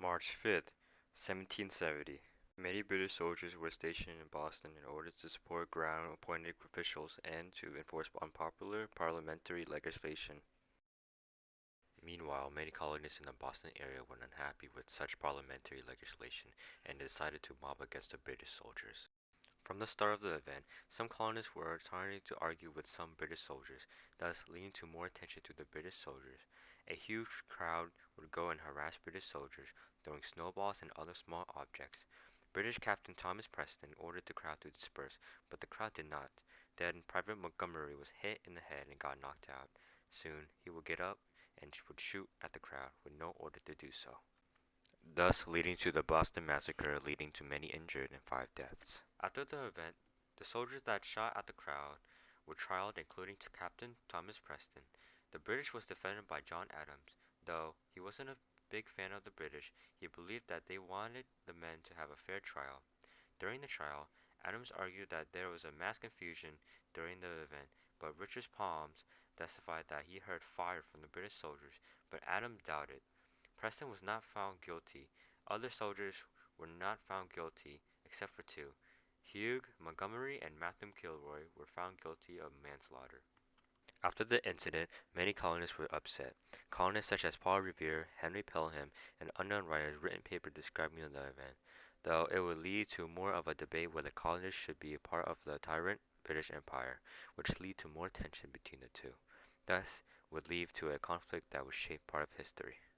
March 5th, 1770. Many British soldiers were stationed in Boston in order to support ground-appointed officials and to enforce unpopular parliamentary legislation. Meanwhile, many colonists in the Boston area were unhappy with such parliamentary legislation and decided to mob against the British soldiers. From the start of the event, some colonists were trying to argue with some British soldiers, thus leading to more attention to the British soldiers. A huge crowd would go and harass British soldiers, throwing snowballs and other small objects. British Captain Thomas Preston ordered the crowd to disperse, but the crowd did not. Then Private Montgomery was hit in the head and got knocked out. Soon he would get up and would shoot at the crowd with no order to do so, thus leading to the Boston Massacre, leading to many injured and 5 deaths. After the event, the soldiers that shot at the crowd were tried, including Captain Thomas Preston. The British was defended by John Adams. Though he wasn't a big fan of the British, he believed that they wanted the men to have a fair trial. During the trial, Adams argued that there was a mass confusion during the event, but Richard Palms testified that he heard fire from the British soldiers, but Adams doubted. Preston was not found guilty. Other soldiers were not found guilty, except for two. Hugh Montgomery and Matthew Kilroy were found guilty of manslaughter. After the incident, many colonists were upset. Colonists such as Paul Revere, Henry Pelham, and unknown writers written papers describing the event, though it would lead to more of a debate whether colonists should be a part of the tyrant British Empire, which lead to more tension between the two. Thus, would lead to a conflict that would shape part of history.